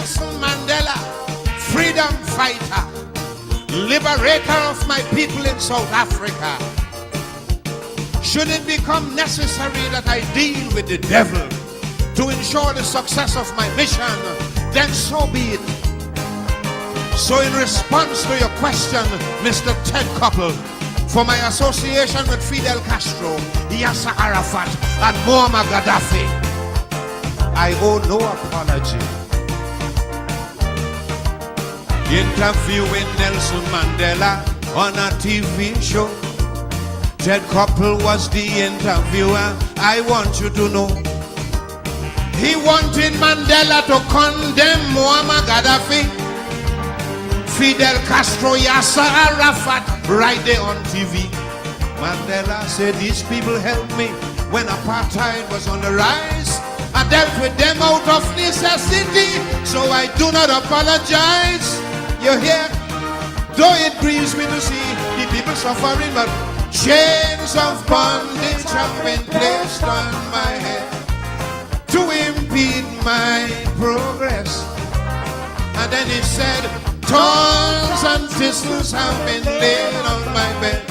Nelson Mandela, freedom fighter, liberator of my people in South Africa. Should it become necessary that I deal with the devil to ensure the success of my mission, then so be it. So in response to your question, Mr. Ted Koppel, for my association with Fidel Castro, Yasser Arafat, and Muammar Gaddafi, I owe no apology. Interviewing Nelson Mandela on a TV show. Ted Koppel was the interviewer. I want you to know, he wanted Mandela to condemn Muammar Gaddafi, Fidel Castro, Yasser Arafat, right there on TV. Mandela said, these people helped me when apartheid was on the rise. I dealt with them out of necessity, so I do not apologize. You hear? Though it grieves me to see the people suffering, but chains of bondage have been placed on my head to impede my progress. And then he said, thorns and thistles have been laid on my bed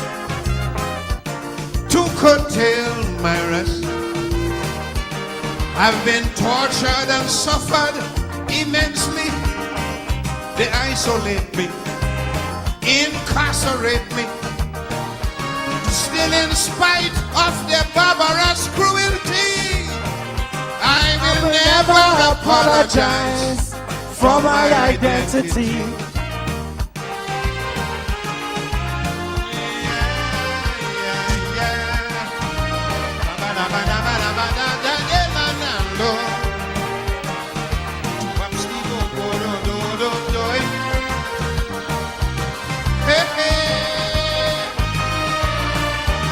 to curtail my rest. I've been tortured and suffered immensely. They isolate me, incarcerate me. Still in spite of their barbarous cruelty, I will never apologize for my identity.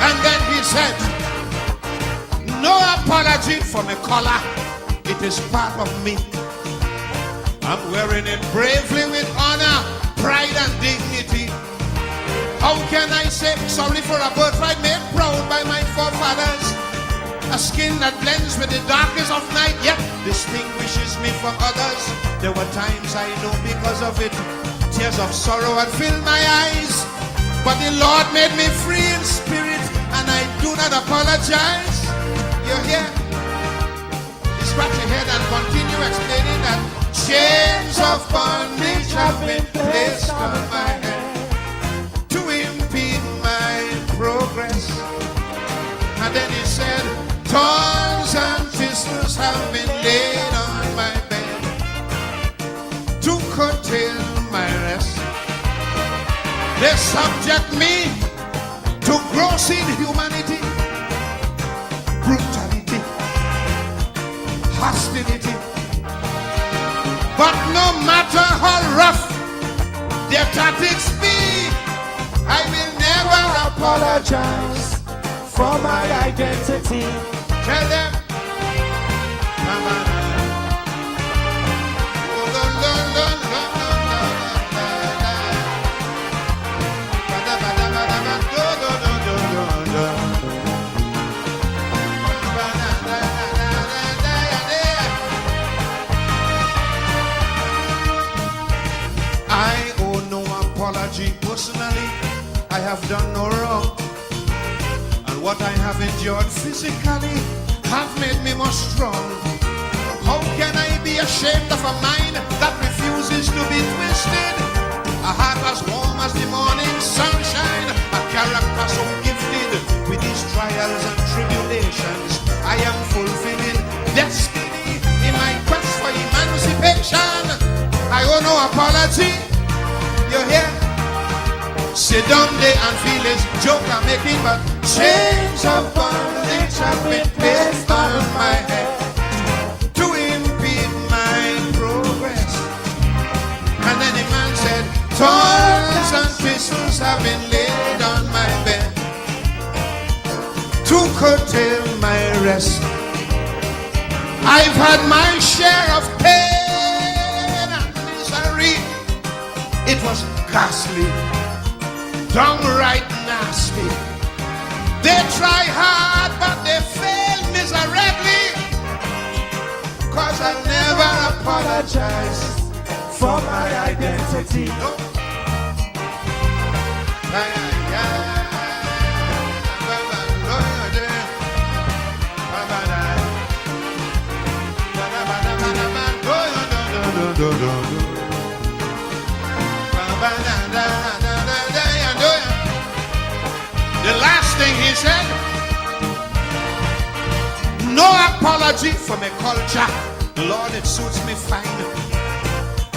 And then he said, no apology for my collar, it is part of me. I'm wearing it bravely with honor, pride and dignity. How can I say sorry for a birthright made proud by my forefathers? A skin that blends with the darkness of night, yet distinguishes me from others. There were times I know because of it, tears of sorrow had filled my eyes. But the Lord made me free in spirit, and I do not apologize. You hear? You scratch your head and continue explaining that chains of bondage have been placed on my head to impede my progress. And then he said, thorns and thistles have been laid on my bed to curtail my rest. They subject me to gross inhumanity, brutality, hostility. But no matter how rough their tactics be, I will never apologize for my identity. Tell them, I owe no apology personally. I have done no wrong. And what I have endured physically have made me more strong. How can I be ashamed of a mind that refuses to be twisted? A heart as warm as the morning sunshine, a character so gifted with these trials and tribulations. I am fulfilling destiny in my quest for emancipation. I owe no apology. You hear? Sit down there and feel this joke I'm making, but chains of bondage have been placed on my head to impede my progress. And then the man said, thorns and thistles have been laid on my bed to curtail my rest. I've had my share of pain and misery. It was ghastly, downright nasty. They try hard, but they fail miserably. Cause I never apologize for my identity. The last thing he said, no apology for my culture. Lord, it suits me fine.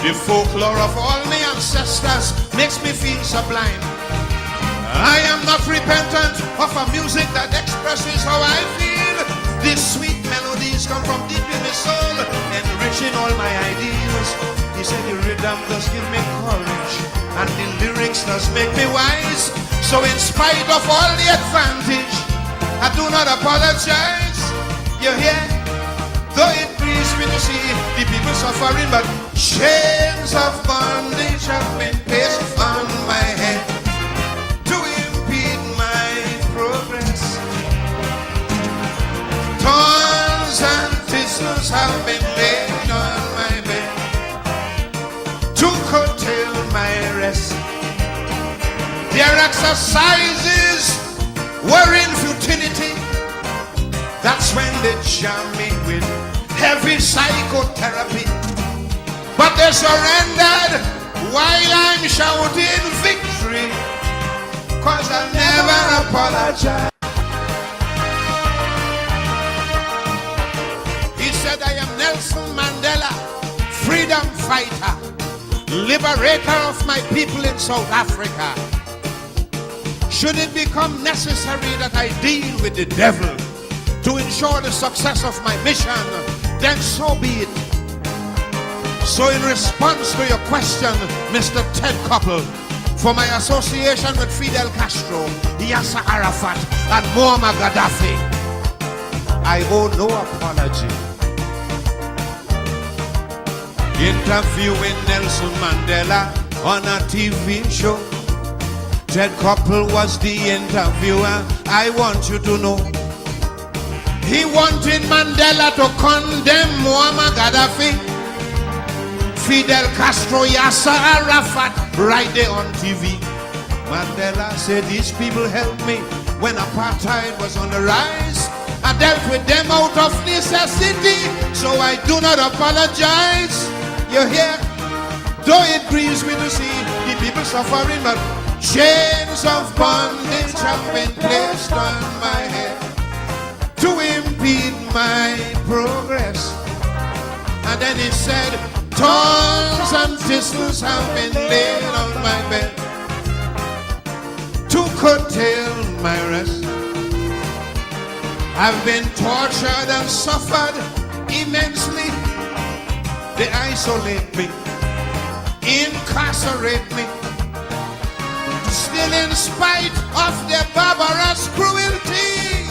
The folklore of all my ancestors makes me feel sublime. I am not repentant of a music that expresses how I feel. These sweet melodies come from deep in my soul, enriching all my ideals. He said the rhythm does give me courage, and the lyrics does make me wise. So in spite of all the advantage, I do not apologize. You hear? Though it grieves me to see the people suffering, but chains of bondage have been placed on my head to impede my progress. Thorns and thistles have been laid on my bed to curtail my rest. Their exercises were in futility. That's when they jam me with heavy psychotherapy. But they surrendered while I'm shouting victory, 'cause I'll never apologize. He said, I am Nelson Mandela, freedom fighter, liberator of my people in South Africa. Should it become necessary that I deal with the devil to ensure the success of my mission, then so be it. So in response to your question, Mr. Ted Koppel, for my association with Fidel Castro, Yasser Arafat, and Muammar Gaddafi, I owe no apology. Interviewing Nelson Mandela on a TV show, Ted Koppel was the interviewer. I want you to know, he wanted Mandela to condemn Muammar Gaddafi, Fidel Castro, Yasser Arafat, right there on TV. Mandela said, these people helped me when apartheid was on the rise. I dealt with them out of necessity, so I do not apologize. You hear? Though it grieves me to see the people suffering, but chains of bondage have been placed on my head to impede my progress. And then he said, thorns and thistles have been laid on my bed to curtail my rest. I've been tortured and suffered immensely. They isolate me, incarcerate me. Still in spite of their barbarous cruelty,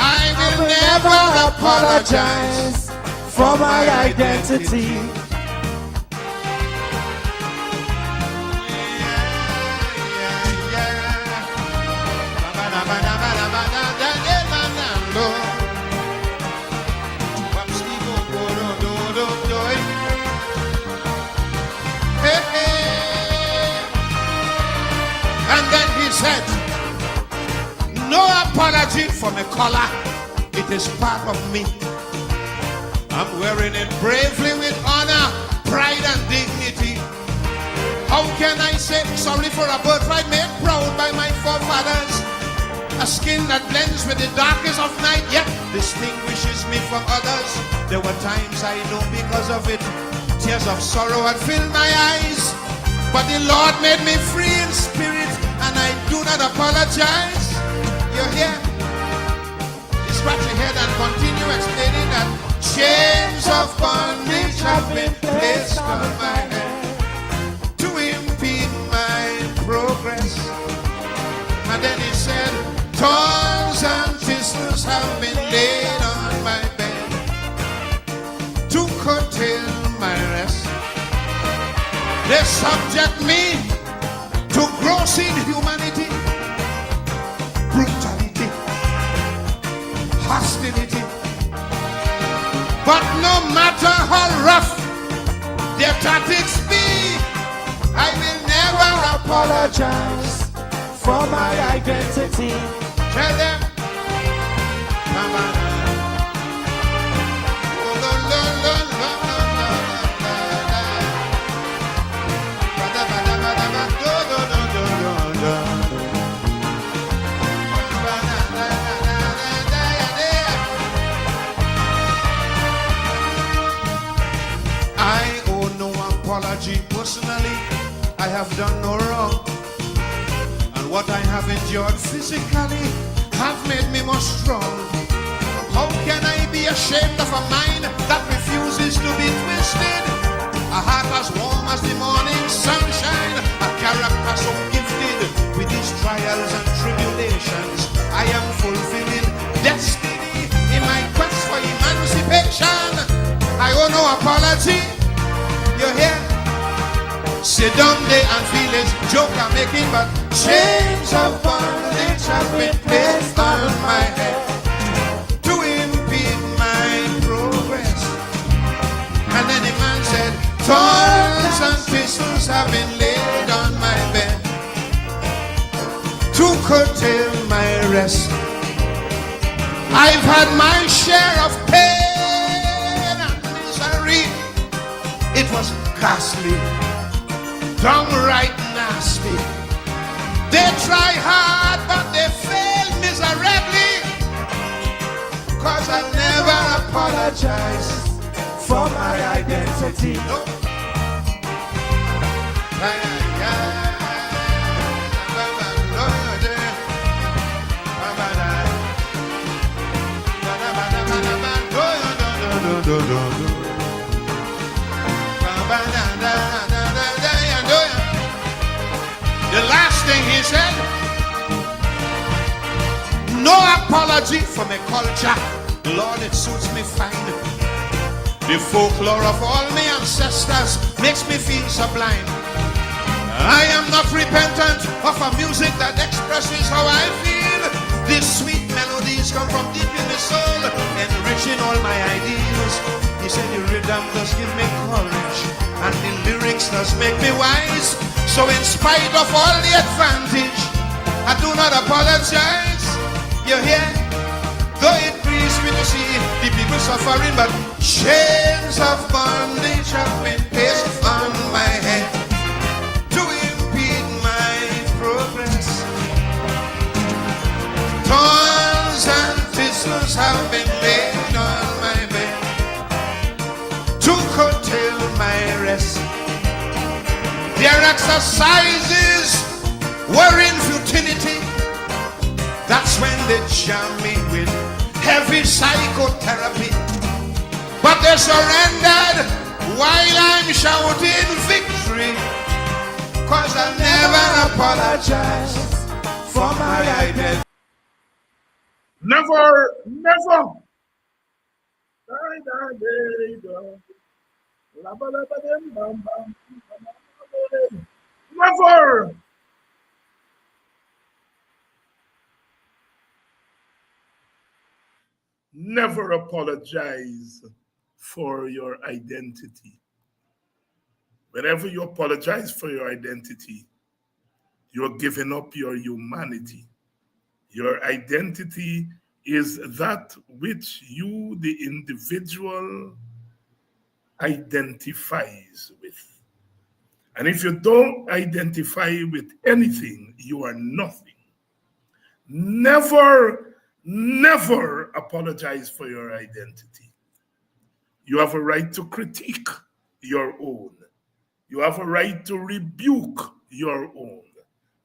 I will never apologize for my identity. And then he said, no apology for my color. It is part of me. I'm wearing it bravely with honor, pride and dignity. How can I say sorry for a birthright made proud by my forefathers? A skin that blends with the darkest of night, yet distinguishes me from others. There were times I know because of it, tears of sorrow had filled my eyes. But the Lord made me free in spirit, and I do not apologize. You hear? You scratch your head and continue explaining that chains of bondage have been placed on my head to impede my progress. And then he said, thorns and thistles have been laid on my bed to curtail my rest. They subject me to gross inhumanity, brutality, hostility. But no matter how rough their fanatics be. I will never Apologize for my identity. tell them. I owe no apology personally. I have done no wrong. And what I have endured physically have made me more strong. How can I be ashamed of a mind that refuses to be twisted? A heart as warm as the morning sunshine, a character so gifted with these trials and tribulations. I am fulfilling destiny in my quest for emancipation. I owe no apology. You hear? Sit down there and feel it's joke I'm making, but chains of bondage have been placed on my head to impede my progress. And then the man said, thorns and thistles have been laid on my bed to curtail my rest. I've had my share of pain and misery. It was ghastly, downright nasty. They try hard, but they fail miserably. Cause I'll never apologize For my identity. no. The last thing he said, no apology for my culture. Lord, it suits me fine. The folklore of all my ancestors makes me feel sublime. I am not repentant of a music that expresses how I feel. These sweet melodies come from deep in the soul, enriching all my ideals. He said the rhythm does give me courage, and the lyrics does make me wise. So in spite of all the advantage, I do not apologize. You hear? Though it grieves me to see the people suffering, but chains of bondage have been placed on my head to impede my progress. Thorns and thistles have been laid on my bed to curtail my rest. Their exercises were in futility. That's when they jam me with heavy psychotherapy. But they surrendered while I'm shouting victory. Cause I'll never apologize for my identity. Never, never. Never. Never apologize for your identity. Whenever you apologize for your identity, you're giving up your humanity. Your identity is that which you, the individual, identifies with. And if you don't identify with anything, you are nothing. Never, never apologize for your identity. You have a right to critique your own. You have a right to rebuke your own.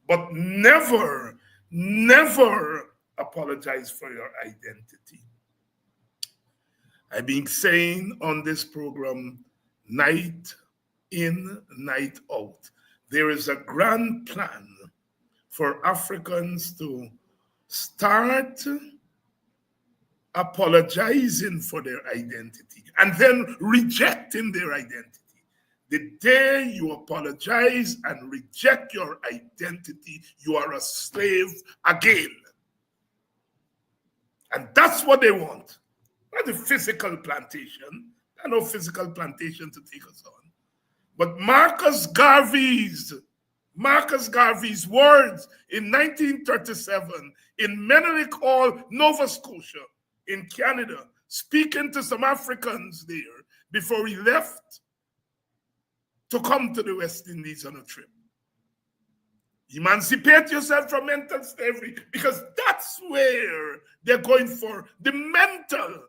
But never, never apologize for your identity. I've been saying on this program, night in, night out, there is a grand plan for Africans to start apologizing for their identity and then rejecting their identity. The day you apologize and reject your identity, you are a slave again. And that's what they want. Not the physical plantation. There's no physical plantation to take us on. But Marcus Garvey's words in 1937 in Menelik Hall, Nova Scotia, in Canada, speaking to some Africans there before he left to come to the West Indies on a trip. Emancipate yourself from mental slavery, because that's where they're going for the mental.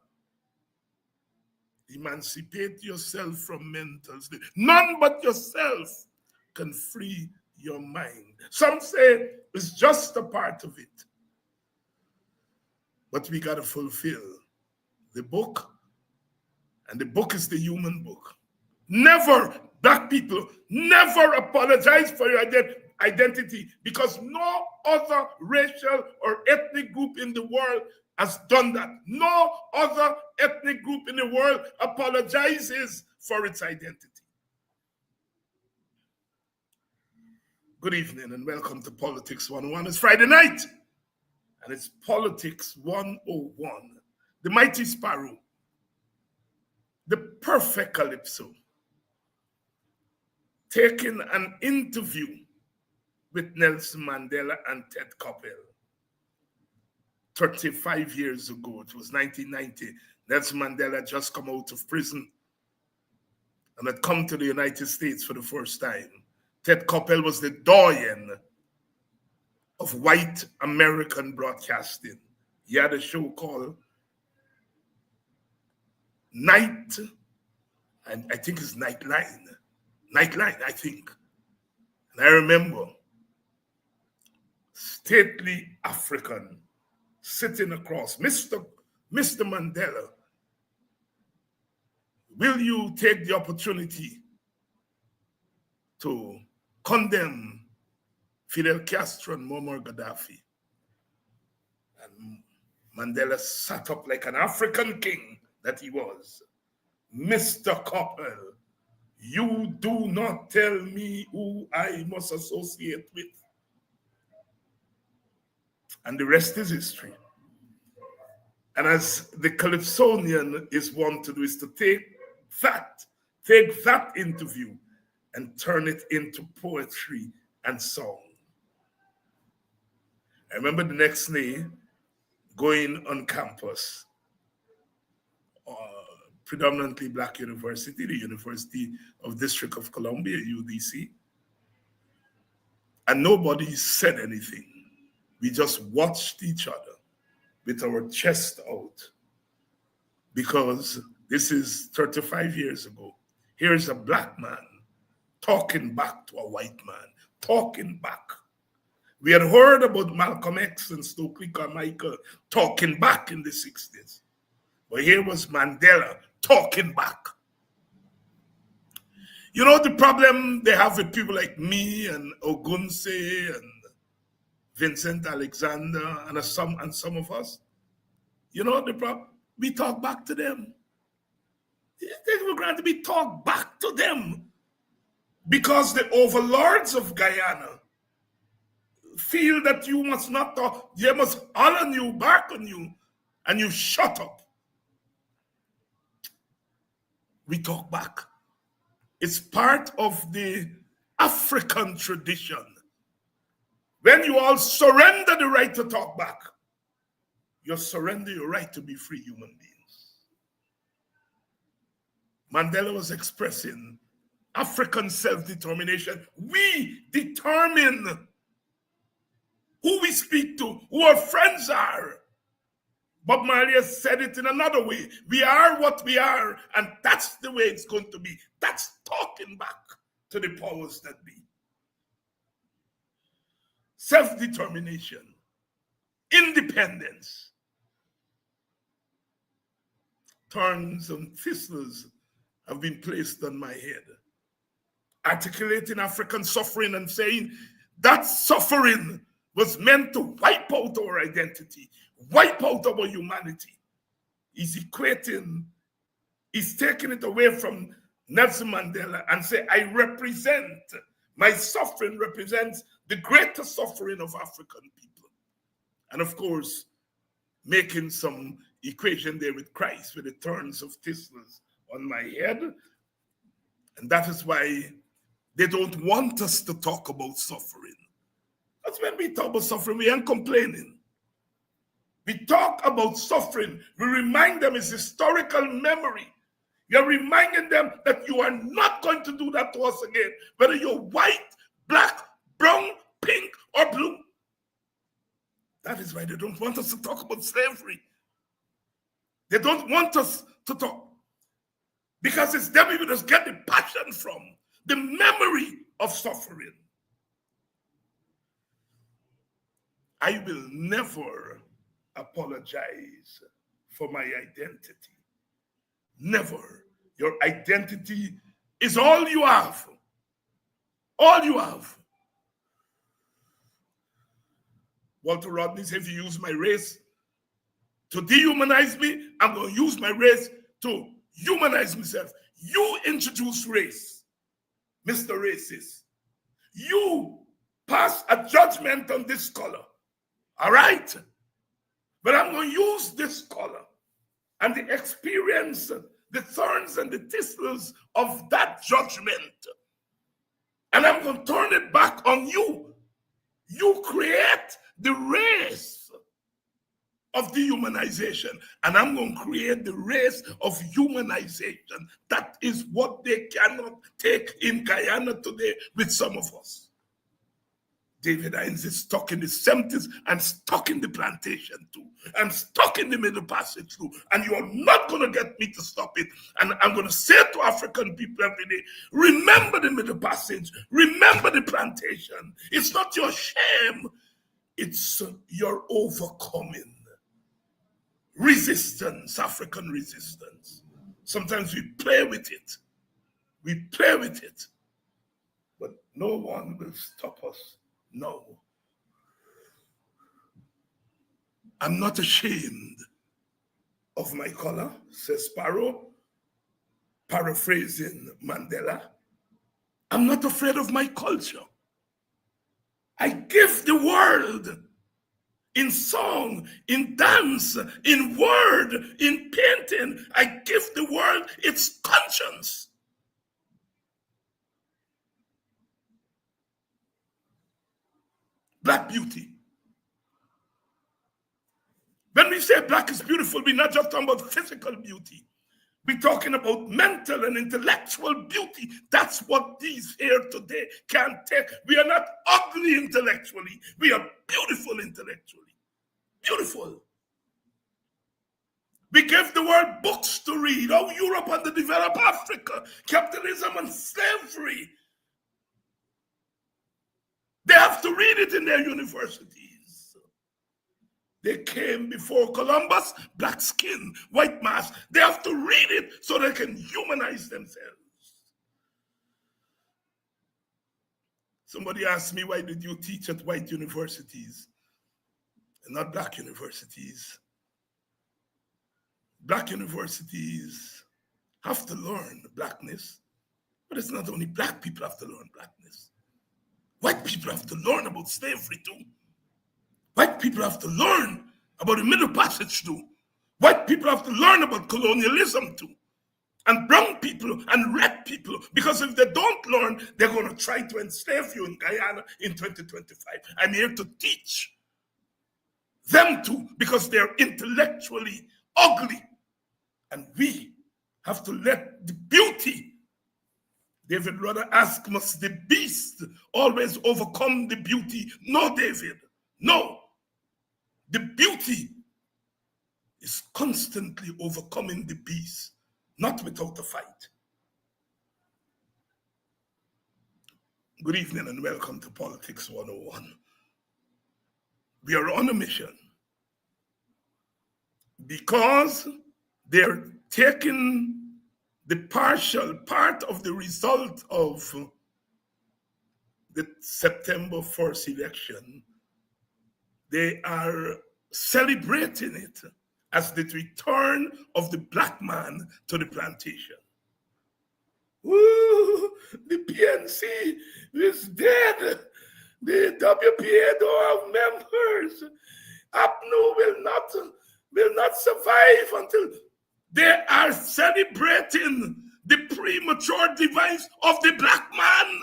Emancipate yourself from mental slavery. None but yourself can free your mind. Some say it's just a part of it. But we got to fulfill the book, and the book is the human book. Never, black people, never apologize for your identity, because no other racial or ethnic group in the world has done that. No other ethnic group in the world apologizes for its identity. Good evening and welcome to Politics 101. It's Friday night and it's Politics 101. The Mighty Sparrow, the perfect Calypso, taking an interview with Nelson Mandela and Ted Koppel 35 years ago. It was 1990. Nelson Mandela had just come out of prison and had come to the United States for the first time. Ted Koppel was the doyen of white American broadcasting. He had a show called Night, and I think it's Nightline, I think. And I remember stately African sitting across. Mr. Mandela, will you take the opportunity to condemn Fidel Castro and Muammar Gaddafi? And Mandela sat up like an African king that he was. Mr. Koppel, you do not tell me who I must associate with. And the rest is history. And as the Calypsonian is wont to do, is to take that interview and turn it into poetry and song. I remember the next day going on campus, predominantly black university, the University of District of Columbia, UDC, and nobody said anything. We just watched each other with our chest out, because this is 35 years ago. Here's a black man talking back to a white man, talking back. We had heard about Malcolm X and Stokely Carmichael talking back in the 60s. But here was Mandela talking back. You know the problem they have with people like me and Ogunseye and Vincent Alexander and some of us? You know the problem? We talk back to them. They take for granted we talk back to them, because the overlords of Guyana feel that you must not talk. They must holler you, bark on you, and you shut up. We talk back. It's part of the African tradition. When you all surrender the right to talk back, you surrender your right to be free human beings. Mandela was expressing African self-determination. We determine who we speak to, who our friends are. Bob Marley has said it in another way. We are what we are, and that's the way it's going to be. That's talking back to the powers that be. Self-determination, independence. Thorns and thistles have been placed on my head, articulating African suffering and saying that suffering was meant to wipe out our identity, wipe out our humanity. He's taking it away from Nelson Mandela and say, my suffering represents the greatest suffering of African people. And of course, making some equation there with Christ, with the thorns of thistles on my head. And that is why They don't want us to talk about suffering. Because when we talk about suffering, we ain't complaining. We talk about suffering. We remind them it's historical memory. You're reminding them that you are not going to do that to us again, whether you're white, black, brown, pink, or blue. That is why they don't want us to talk about slavery. They don't want us to talk. Because it's them we just get the passion from, the memory of suffering. I will never apologize for my identity. Never. Your identity is all you have. All you have. Walter Rodney said, if you use my race to dehumanize me, I'm going to use my race to humanize myself. You introduce race, Mr. Racist. You pass a judgment on this color. All right? But I'm going to use this color and the experience, the thorns and the thistles of that judgment. And I'm going to turn it back on you. You create the race of dehumanization, and I'm going to create the race of humanization. That is what they cannot take in Guyana today with some of us. David Hines is stuck in the 70s and stuck in the plantation too, and stuck in the Middle Passage too, and you are not going to get me to stop it. And I'm going to say to African people every day, remember the Middle Passage, remember the plantation. It's not your shame, it's your overcoming. Resistance, African resistance. Sometimes we play with it. We play with it. But no one will stop us. No. I'm not ashamed of my color, says Sparrow, paraphrasing Mandela. I'm not afraid of my culture. I give the world in song, in dance, in word, in painting. I give the world its conscience. Black beauty. When we say black is beautiful, we're not just talking about physical beauty. We're talking about mental and intellectual beauty. That's what these here today can't take. We are not ugly intellectually. We are beautiful intellectually. Beautiful. We give the world books to read. Oh, Europe underdeveloped Africa, capitalism and slavery. They have to read it in their universities. They came before Columbus, black skin, white mask. They have to read it so they can humanize themselves. Somebody asked me, why did you teach at white universities and not black universities? Black universities have to learn blackness, but it's not only black people have to learn blackness. White people have to learn about slavery too. White people have to learn about the Middle Passage too. White people have to learn about colonialism too. And brown people and red people, because if they don't learn, they're going to try to enslave you in Guyana in 2025. I'm here to teach them too, because they're intellectually ugly. And we have to let the beauty. David rather ask, must the beast always overcome the beauty? No, David, no. The beauty is constantly overcoming the beast, not without a fight. Good evening and welcome to Politics 101. We are on a mission because they're taking the partial part of the result of the September 1st election. They are celebrating it as the return of the black man to the plantation. Ooh, the PNC is dead. The WPA don't have members. APNU will not survive until they are celebrating the premature demise of the black man.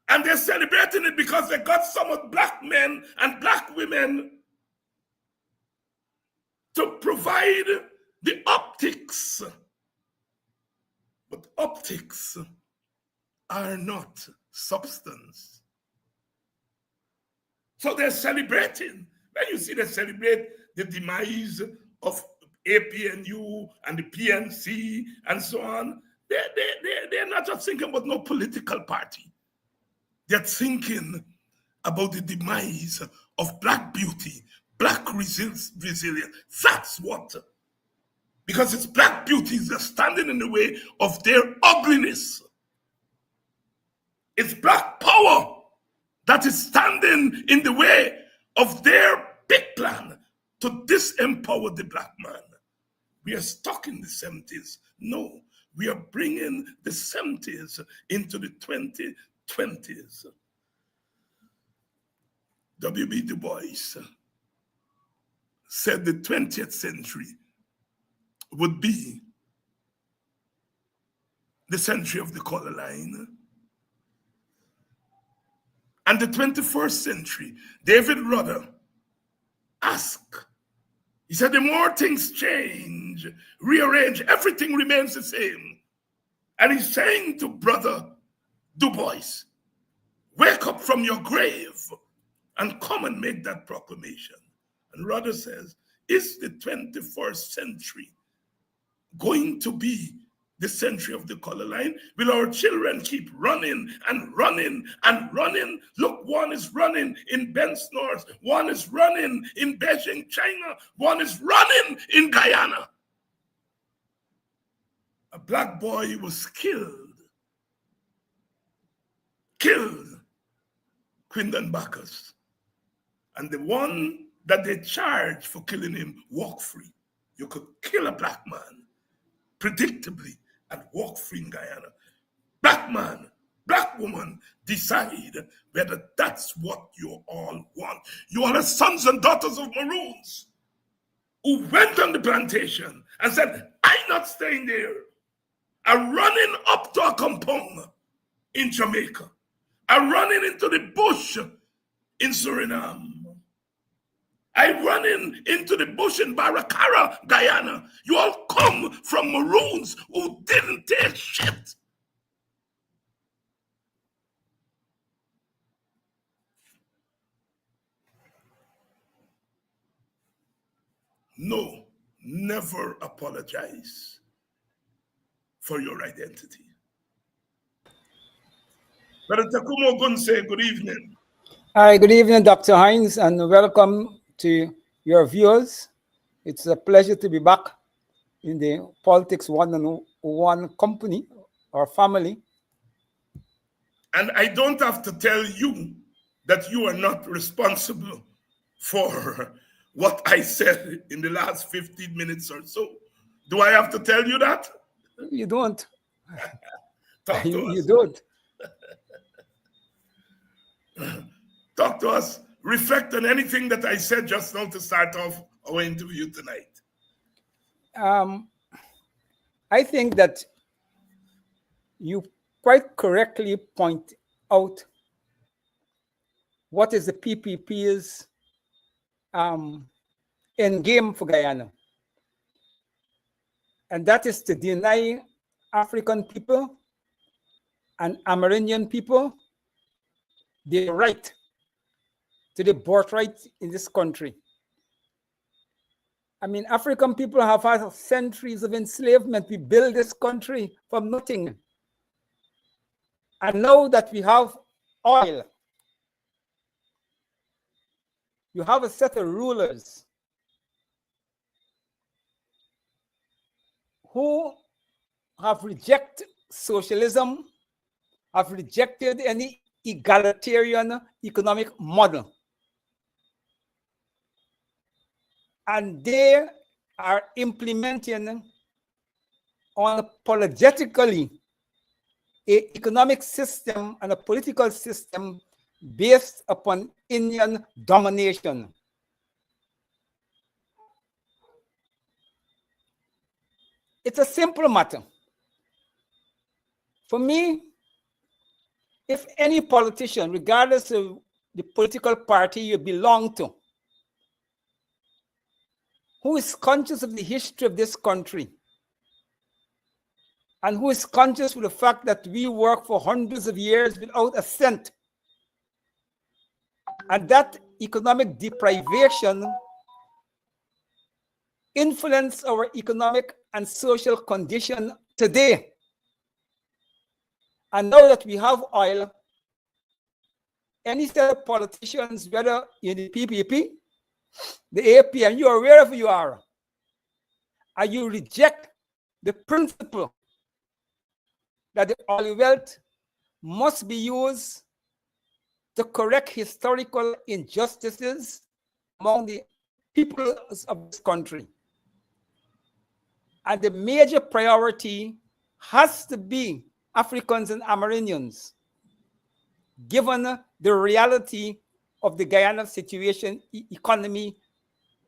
And they're celebrating it because they got some of black men and black women to provide the optics. But optics are not substance. So they're celebrating. When you see they celebrate the demise of APNU and the PNC and so on, they're not just thinking about no political party. They're thinking about the demise of black beauty, black resilience. That's what. Because it's black beauties that are standing in the way of their ugliness. It's black power that is standing in the way of their big plan to disempower the black man. We are stuck in the 70s. No, we are bringing the 70s into the 2020s. W.B. Du Bois said the 20th century would be the century of the color line. And the 21st century, David Rudder asked, he said, the more things change, rearrange, everything remains the same. And he's saying to Brother Du Bois, wake up from your grave and come and make that proclamation. And Rudder says, is the 21st century going to be the century of the color line? Will our children keep running and running and running? Look, one is running in Ben Snores, one is running in Beijing, China, one is running in Guyana. A black boy was killed, Quindon Bacchus. And the one that they charged for killing him walked free. You could kill a black man predictably and walk free in Guyana. Black man, black woman, decide whether that's what you all want. You are the sons and daughters of Maroons who went on the plantation and said, I'm not staying there. I'm running up to a compound in Jamaica. I'm running into the bush in Suriname. I'm running into the bush in Baracara, Guyana. You all come from Maroons who didn't take shit. No, never apologize for your identity. Brother Tacuma Ogunseye, good evening. Hi, good evening, Dr. Hines, and welcome to your viewers. It's a pleasure to be back in the Politics 101 company or family. And I don't have to tell you that you are not responsible for what I said in the last 15 minutes or so. Do I have to tell you that? You don't. Talk to You us. don't. Talk to us. Reflect on anything that I said just now to start off our interview tonight. I think that you quite correctly point out what is the PPP's end game for Guyana. And that is to deny African people and Amerindian people the right to the birthright in this country. I mean, African people have had centuries of enslavement. We built this country from nothing. And now that we have oil, you have a set of rulers who have rejected socialism, have rejected any egalitarian economic model. And they are implementing unapologetically an economic system and a political system based upon Indian domination. It's a simple matter. For me, if any politician, regardless of the political party you belong to, who is conscious of the history of this country, and who is conscious of the fact that we work for hundreds of years without a cent, and that economic deprivation influence our economic and social condition today. And now that we have oil, any set of politicians, whether in the PPP, the APM, you are wherever you are, and you reject the principle that the oil wealth must be used to correct historical injustices among the people of this country. And the major priority has to be Africans and Amerindians, given the reality of the Guyana situation, economy,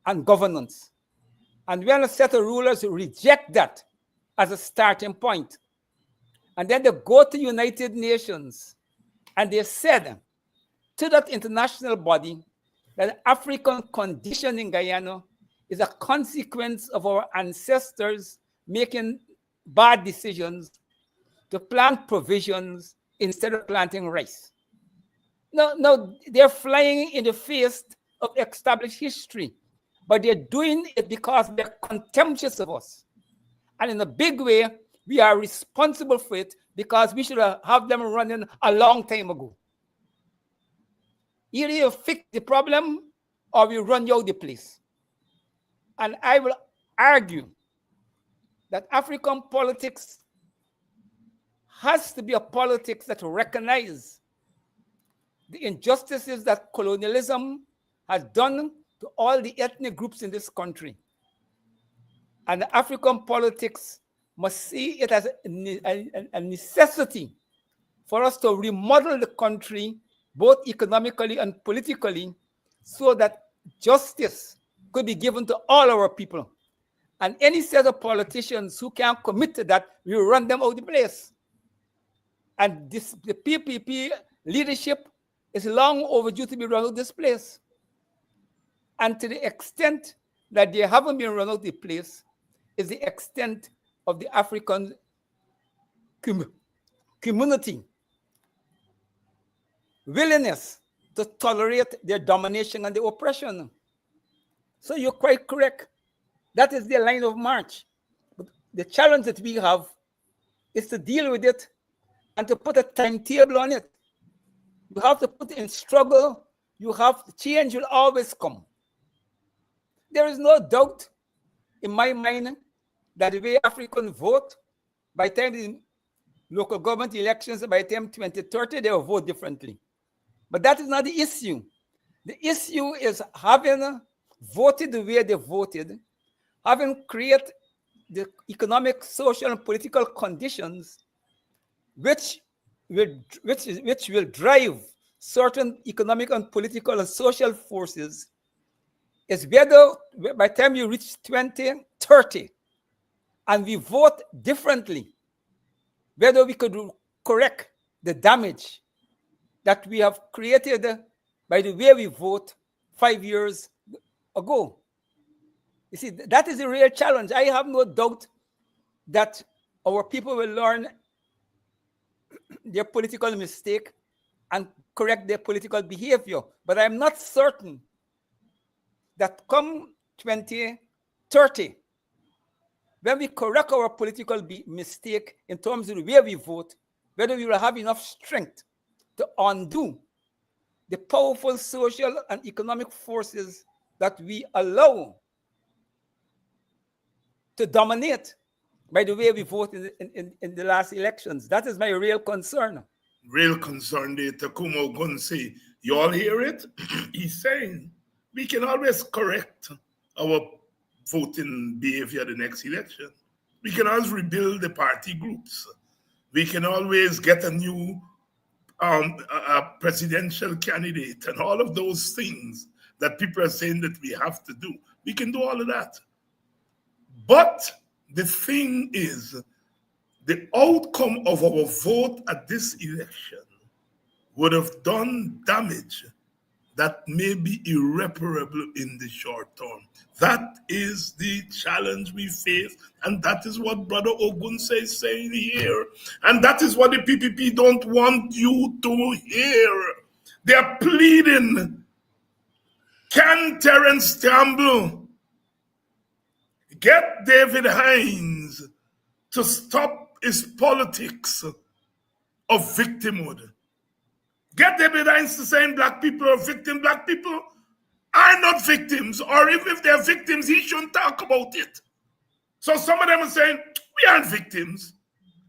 and governance. And when a set of rulers reject that as a starting point, and then they go to United Nations, and they said to that international body that African condition in Guyana is a consequence of our ancestors making bad decisions to plant provisions instead of planting rice. No, they're flying in the face of established history, but they're doing it because they're contemptuous of us. And in a big way, we are responsible for it because we should have them running a long time ago. Either you fix the problem or we run you out the place. And I will argue that African politics has to be a politics that recognizes the injustices that colonialism has done to all the ethnic groups in this country. And the African politics must see it as a necessity for us to remodel the country, both economically and politically, so that justice could be given to all our people. And any set of politicians who can't commit to that, we will run them out of the place. And the PPP leadership is long overdue to be run out of this place. And to the extent that they haven't been run out of the place is the extent of the African community willingness to tolerate their domination and their oppression. So you're quite correct. That is their line of march. But the challenge that we have is to deal with it and to put a timetable on it. You have to put in struggle. You have to change will always come. There is no doubt in my mind that the way Africans vote, by the time the local government elections, by the time 2030, they will vote differently. But that is not the issue. The issue is having voted the way they voted, having created the economic, social, and political conditions which will drive certain economic and political and social forces, is whether by the time you reach 2030 and we vote differently, whether we could correct the damage that we have created by the way we vote 5 years ago. You see, that is a real challenge. I have no doubt that our people will learn their political mistake and correct their political behavior. But I'm not certain that come 2030, when we correct our political mistake in terms of the way we vote, whether we will have enough strength to undo the powerful social and economic forces that we allow to dominate by the way we vote in the last elections. That is my real concern. Real concern, the Tacuma Ogunseye. You all hear it? He's saying we can always correct our voting behavior the next election. We can always rebuild the party groups. We can always get a new presidential candidate and all of those things that people are saying that we have to do. We can do all of that. But the thing is, the outcome of our vote at this election would have done damage that may be irreparable in the short term. That is the challenge we face, and that is what Brother Ogunseye is saying here. And that is what the PPP don't want you to hear. They are pleading, can Terence Campbell get David Hinds to stop his politics of victimhood? Get David Hinds to say black people are victims. Black people are not victims, or if they're victims, he shouldn't talk about it. So some of them are saying, we aren't victims.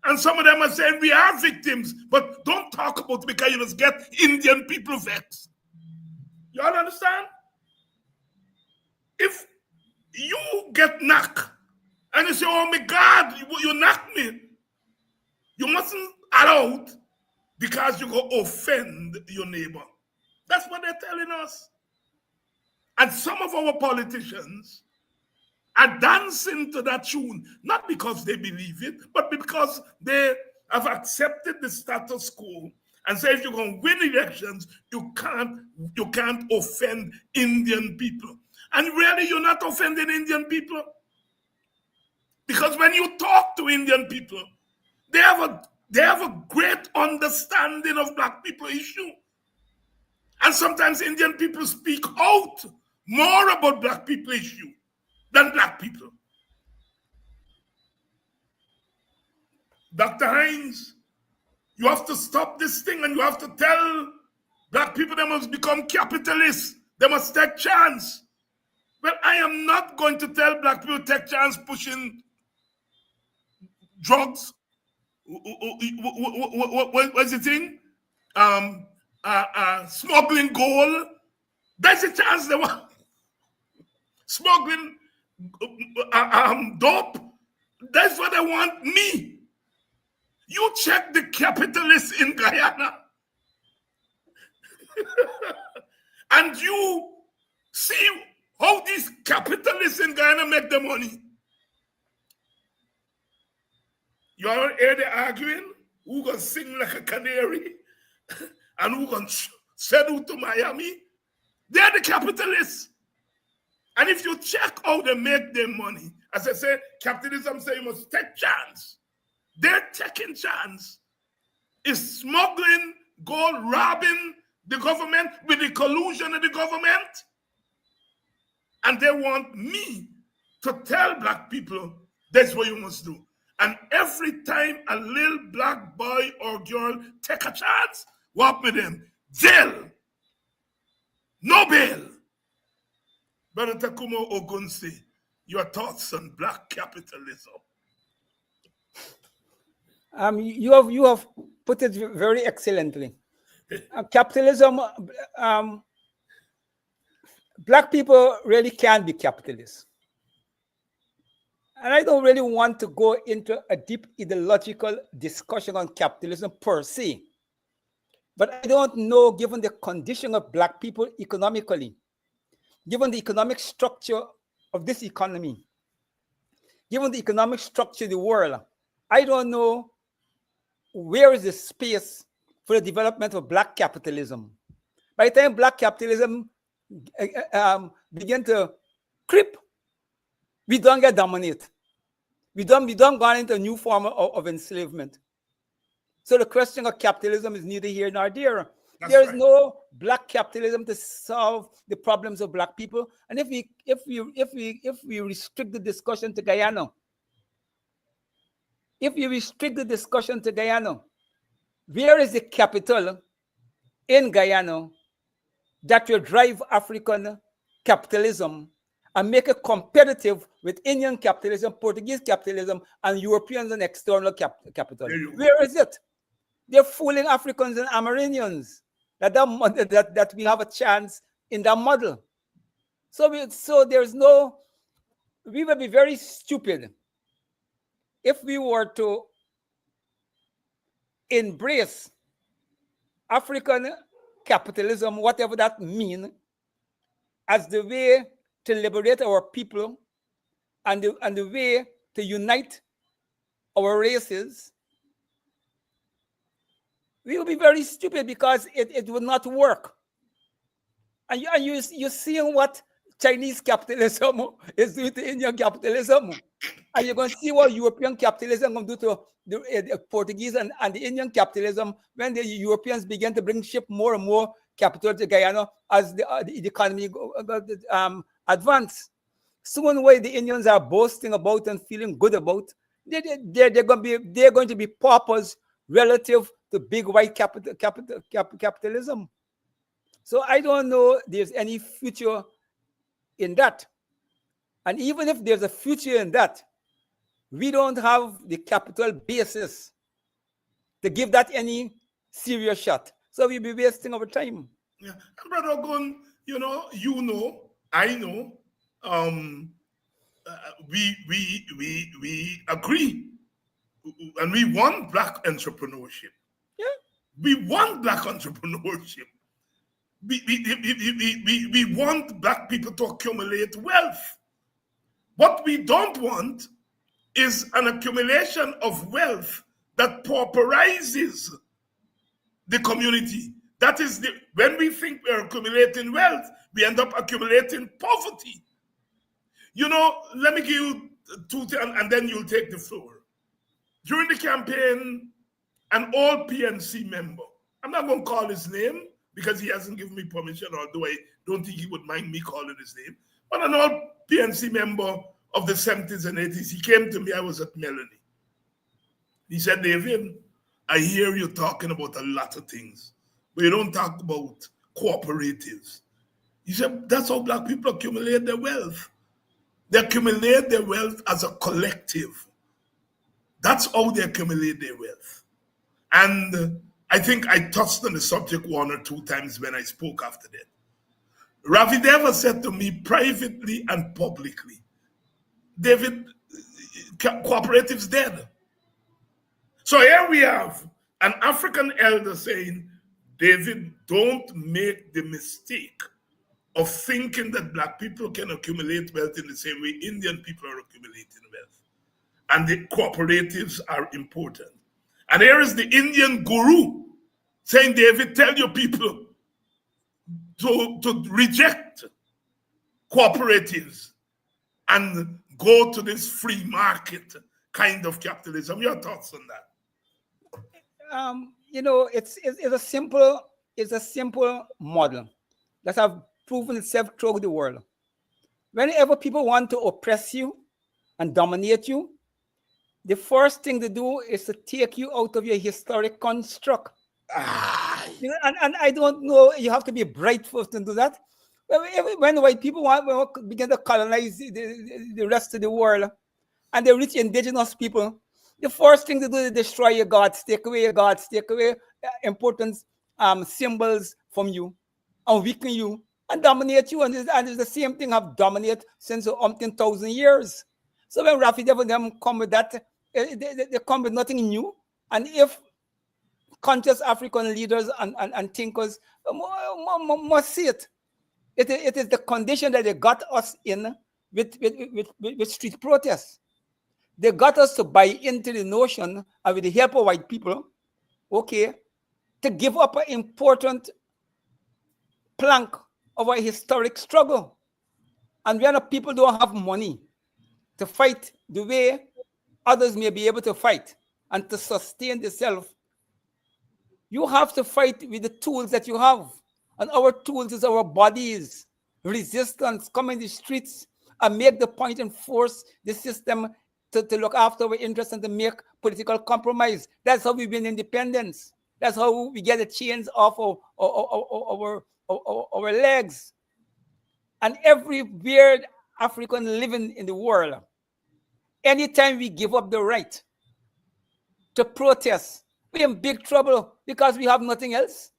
And some of them are saying, we are victims, but don't talk about it because you just get Indian people vexed. You all understand? If you get knocked, and you say, oh my God, you knocked me, you mustn't allow it because you go offend your neighbor. That's what they're telling us. And some of our politicians are dancing to that tune, not because they believe it, but because they have accepted the status quo and say if you're going to win elections, you can't offend Indian people. And really, you're not offending Indian people. Because when you talk to Indian people, they have a great understanding of black people issue. And sometimes Indian people speak out more about black people issue than black people. Dr. Hinds, you have to stop this thing and you have to tell black people they must become capitalists. They must take chance. Well, I am not going to tell black people take chance pushing drugs. What's the thing? Smuggling gold. That's a chance they want. Smuggling dope. That's what they want me. You check the capitalists in Guyana. And you see how these capitalists in Guyana make their money. You all hear they arguing? Who gonna sing like a canary? And who gonna settle to Miami? They're the capitalists. And if you check how they make their money, as I say, capitalism say you must take chance. They're taking chance. Is smuggling, gold, robbing the government with the collusion of the government. And they want me to tell black people that's what you must do. And every time a little black boy or girl take a chance, walk with them. Jail. No bail. Brother Tacuma Ogunseye, your thoughts on black capitalism? You have put it very excellently. Capitalism, black people really can be capitalists. And I don't really want to go into a deep ideological discussion on capitalism per se. But I don't know, given the condition of black people economically, given the economic structure of this economy, given the economic structure of the world, I don't know where is the space for the development of black capitalism. By the time black capitalism begin to creep, we don't get dominate. We don't go into a new form of enslavement. So the question of capitalism is neither here nor there. There is no black capitalism to solve the problems of black people. And if we restrict the discussion to Guyana, where is the capital in Guyana that will drive African capitalism and make it competitive with Indian capitalism, Portuguese capitalism, and Europeans and external capital? Where is it? They're fooling Africans and Amerindians that we have a chance in that model. So there's no, we would be very stupid if we were to embrace African capitalism, whatever that means, as the way to liberate our people and the way to unite our races. we will be very stupid because it will not work. And you're seeing what Chinese capitalism is doing to Indian capitalism. And you're going to see what European capitalism going to do to the Portuguese and the Indian capitalism when the Europeans begin to bring ship more and more capital to Guyana as the economy advance. Soon, way the Indians are boasting about and feeling good about, they're going to be paupers relative to big white capitalism. So I don't know there's any future in that. And even if there's a future in that, we don't have the capital basis to give that any serious shot. So we'll be wasting our time. Yeah. And Brother Ogun, I know, we agree. And we want black entrepreneurship. Yeah. We want black entrepreneurship. We want black people to accumulate wealth. What we don't want is an accumulation of wealth that pauperizes the community. That is when we think we're accumulating wealth, we end up accumulating poverty. Let me give you two things, and then you'll take the floor. During the campaign, an old PNC member, I'm not going to call his name because he hasn't given me permission, although I don't think he would mind me calling his name, but an old PNC member of the 70s and 80s, he came to me, I was at Melanie. He said, David, I hear you talking about a lot of things, but you don't talk about cooperatives. He said, that's how black people accumulate their wealth. They accumulate their wealth as a collective. That's how they accumulate their wealth. And I think I touched on the subject one or two times when I spoke after that. Ravi Deva said to me privately and publicly, David, cooperatives dead. So here we have an African elder saying, David, don't make the mistake of thinking that black people can accumulate wealth in the same way Indian people are accumulating wealth. And the cooperatives are important. And here is the Indian guru saying, David, tell your people to reject cooperatives and go to this free market kind of capitalism. Your thoughts on that? It's a simple model that have proven itself throughout the world. Whenever people want to oppress you and dominate you, the first thing to do is to take you out of your historic construct. And I don't know, you have to be bright first to do that. When white people begin to colonize the rest of the world and they reach indigenous people, the first thing to do is destroy your gods, take away your gods, take away important symbols from you and weaken you and dominate you. And it's the same thing have dominated since umpteen thousand years. So when Rafi Deva them come with that, they come with nothing new. And if conscious African leaders and thinkers must see it, it is the condition that they got us in with street protests. They got us to buy into the notion, and with the help of white people, okay, to give up an important plank of our historic struggle. And when people don't have money to fight the way others may be able to fight and to sustain themselves, you have to fight with the tools that you have. And our tools is our bodies, resistance, come in the streets and make the point and force the system to look after our interests and to make political compromise. That's how we win independence. That's how we get the chains off our legs. And every weird African living in the world, anytime we give up the right to protest, we're in big trouble because we have nothing else.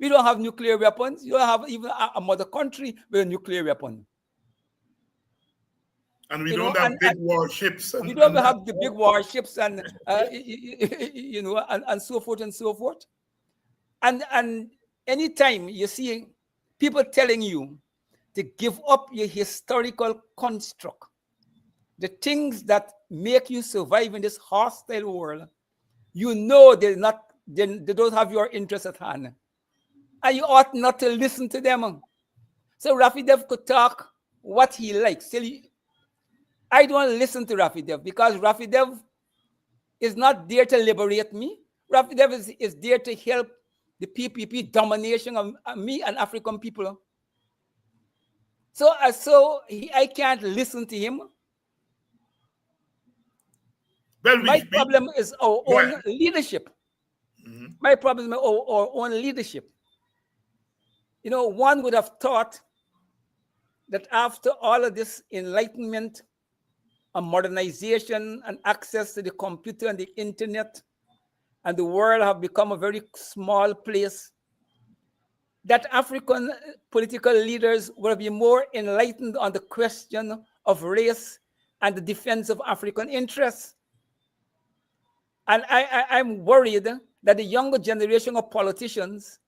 We don't have nuclear weapons. You don't have even a mother country with a nuclear weapon. And we don't have big warships. We don't have the big warships and and so forth and so forth. And anytime you see people telling you to give up your historical construct, the things that make you survive in this hostile world, you know they're not they don't have your interest at hand. And you ought not to listen to them. So Rafi Dev could talk what he likes. I don't listen to Rafi Dev because Rafi Dev is not there to liberate me. Rafi Dev is there to help the PPP domination of me and African people. So I can't listen to him. Well, My problem is our own leadership. Mm-hmm. My problem is our own leadership. You know, one would have thought that after all of this enlightenment and modernization and access to the computer and the internet, and the world have become a very small place, that African political leaders will be more enlightened on the question of race and the defense of African interests. And I'm worried that the younger generation of politicians,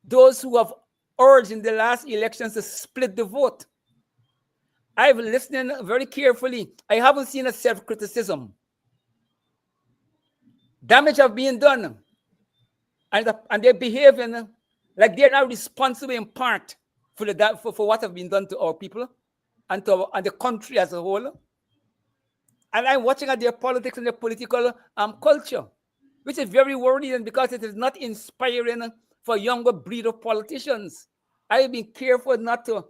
those who have urged in the last elections to split the vote, I've listened very carefully. I haven't seen a self-criticism. Damage have been done. And they're behaving like they're not responsible in part for what have been done to our people and the country as a whole. And I'm watching at their politics and their political culture, which is very worrying because it is not inspiring for a younger breed of politicians. I've been careful not to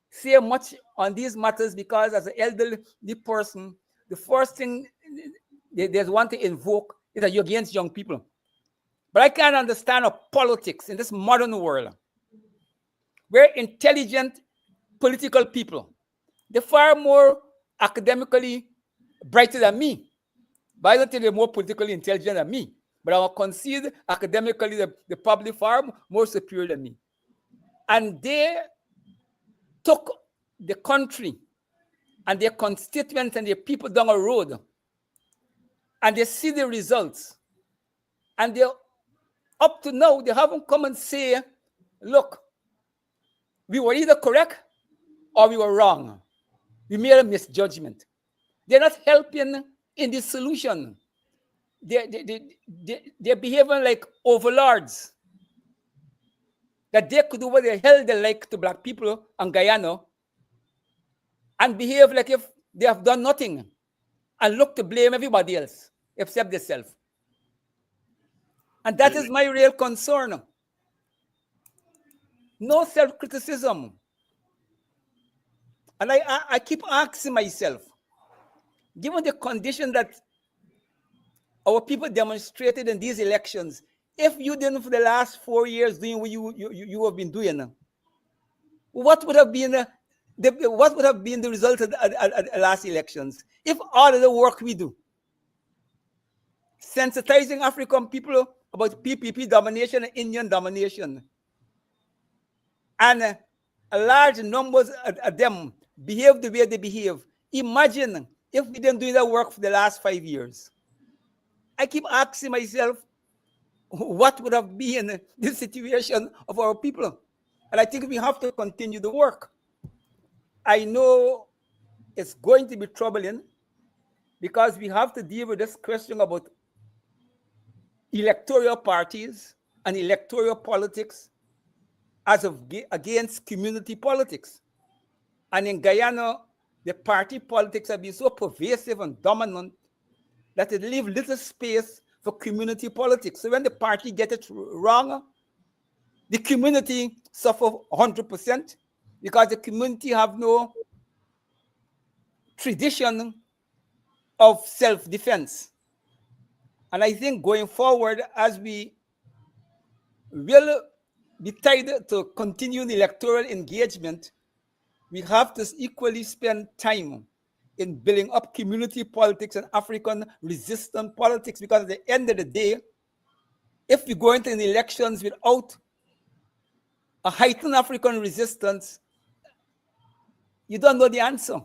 say much on these matters because as an elderly person, the first thing they want to invoke is that you're against young people. But I can't understand politics in this modern world. We're intelligent political people. They're far more academically brighter than me. But I don't think they're more politically intelligent than me. But I will concede academically they're probably far more superior than me. And they took the country and their constituents and their people down a road. And they see the results. And they're up to now, they haven't come and say, look, we were either correct or we were wrong. We made a misjudgment. They're not helping in the solution. They're behaving like overlords. That they could do what the hell they like to black people in Guyana and behave like if they have done nothing and look to blame everybody else except themselves. And that is my real concern. No self-criticism. And I keep asking myself, given the condition that our people demonstrated in these elections, if you didn't for the last 4 years doing what you have been doing, what would have been the result of the last elections? If all of the work we do, sensitizing African people about PPP domination and Indian domination, and large numbers of them behave the way they behave. Imagine if we didn't do that work for the last 5 years. I keep asking myself, what would have been the situation of our people? And I think we have to continue the work. I know it's going to be troubling because we have to deal with this question about electoral parties and electoral politics as of against community politics. And in Guyana, the party politics have been so pervasive and dominant that it leaves little space for community politics. So when the party gets it wrong, the community suffers 100% because the community have no tradition of self-defense. And I think going forward, as we will be tied to continue the electoral engagement, we have to equally spend time in building up community politics and African resistant politics, because at the end of the day, if we go into the elections without a heightened African resistance, you don't know the answer.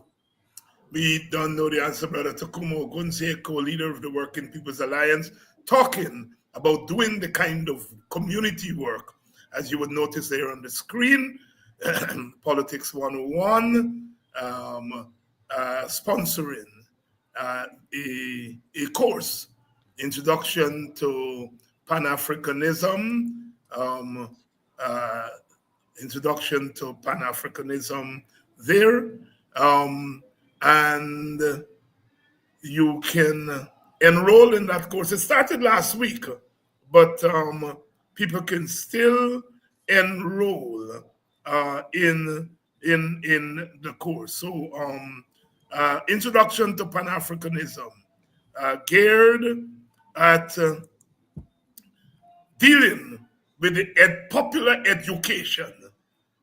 We don't know the answer, Brother Tacuma Ogunseye, co-leader of the Working People's Alliance, talking about doing the kind of community work, as you would notice there on the screen, Politics 101, sponsoring a course, Introduction to Pan-Africanism, introduction to Pan-Africanism there, and you can enroll in that course. It started last week, but people can still enroll in the course. So, Introduction to Pan-Africanism, geared at dealing with the popular education,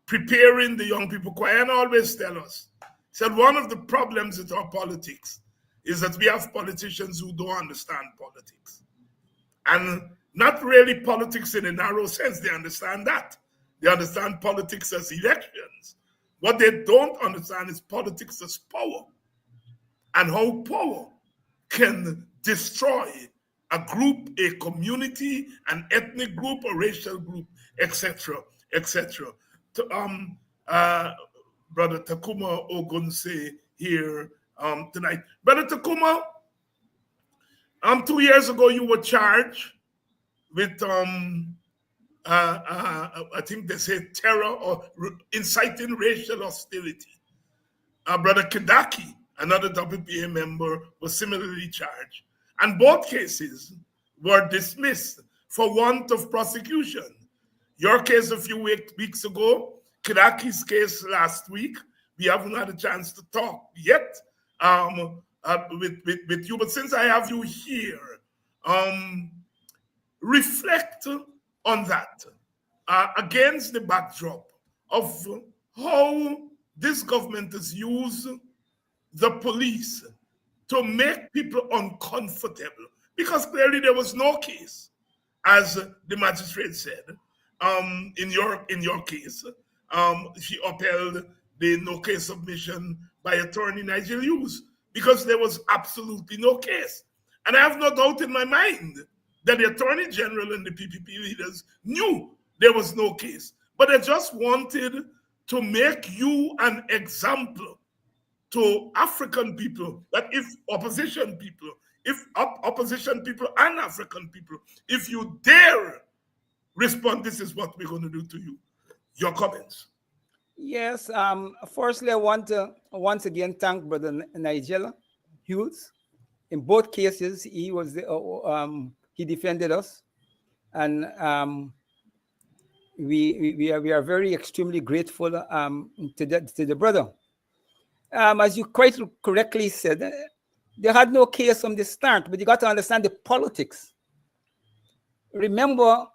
preparing the young people. Guyana always tell us, said one of the problems with our politics is that we have politicians who don't understand politics. And not really politics in a narrow sense. They understand that. They understand politics as elections. What they don't understand is politics as power, and how power can destroy a group, a community, an ethnic group, a racial group, etc., etc. Brother Tacuma Ogunseye here tonight. Brother Tacuma, 2 years ago you were charged with I think they say terror or inciting racial hostility. Brother Kidaki, another WPA member, was similarly charged. And both cases were dismissed for want of prosecution. Your case a few weeks ago, Kidaki's case last week. We haven't had a chance to talk yet with you, but since I have you here, reflect on that against the backdrop of how this government has used the police to make people uncomfortable, because clearly there was no case, as the magistrate said, in your case. She upheld the no case submission by attorney Nigel Hughes because there was absolutely no case. And I have no doubt in my mind that the Attorney General and the PPP leaders knew there was no case, but they just wanted to make you an example to African people, that if opposition people and African people, if you dare respond, this is what we're going to do to you. Your comments. Yes. Firstly, I want to once again thank Brother Nigel Hughes. In both cases, he was he defended us, and we are very extremely grateful to the brother. As you quite correctly said, they had no case from the start, but you got to understand the politics. Remember,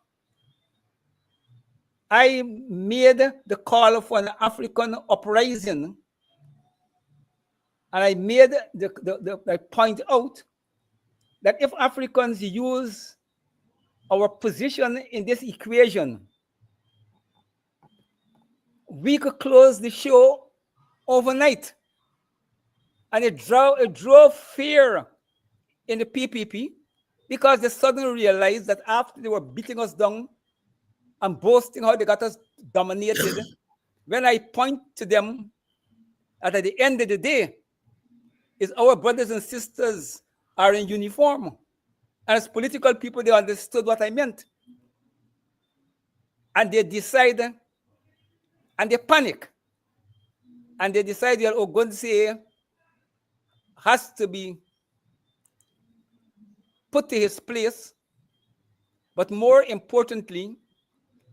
I made the call for an African uprising, and I made I point out that if Africans use our position in this equation, we could close the show overnight. And it drove fear in the PPP, because they suddenly realized that after they were beating us down and boasting how they got us dominated, when I point to them that at the end of the day, is our brothers and sisters are in uniform. And as political people, they understood what I meant. And they decided, and they panic. And they decided that Ogunseye has to be put to his place. But more importantly,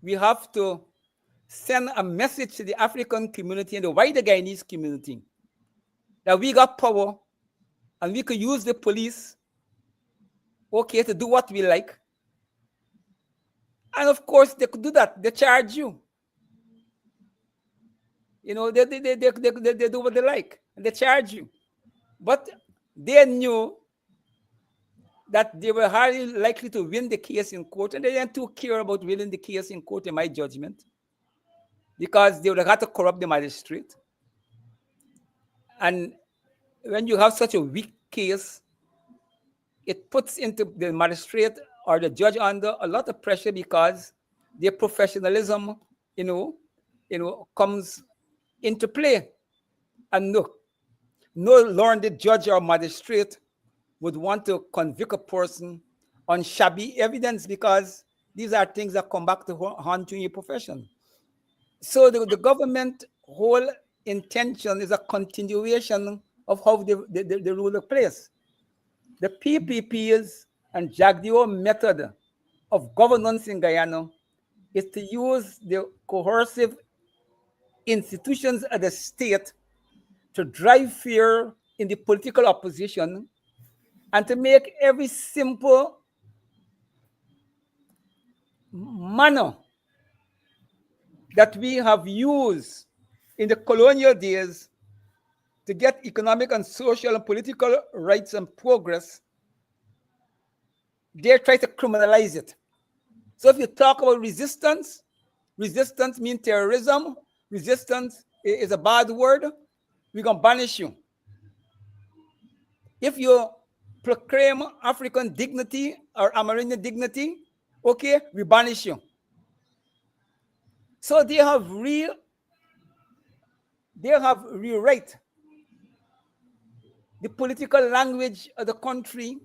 we have to send a message to the African community and the wider Guyanese community that we got power and we could use the police, okay, to do what we like. And of course, they could do that. They charge you. You know, they do what they like, and they charge you. But they knew that they were highly likely to win the case in court, and they didn't too care about winning the case in court, in my judgment, because they would have had to corrupt the magistrate. And when you have such a weak case, it puts into the magistrate or the judge under a lot of pressure, because their professionalism, comes into play. And no learned judge or magistrate would want to convict a person on shabby evidence, because these are things that come back to haunt you in your profession. So the government whole intention is a continuation of how the rule of place. The PPPs and Jagdeo method of governance in Guyana is to use the coercive institutions of the state to drive fear in the political opposition and to make every simple manner that we have used in the colonial days to get economic and social and political rights and progress, they try to criminalize it. So if you talk about resistance, resistance means terrorism, resistance is a bad word, we're going to banish you. If you proclaim African dignity or Amerindian dignity, okay, we banish you. So they have rewrite the political language of the country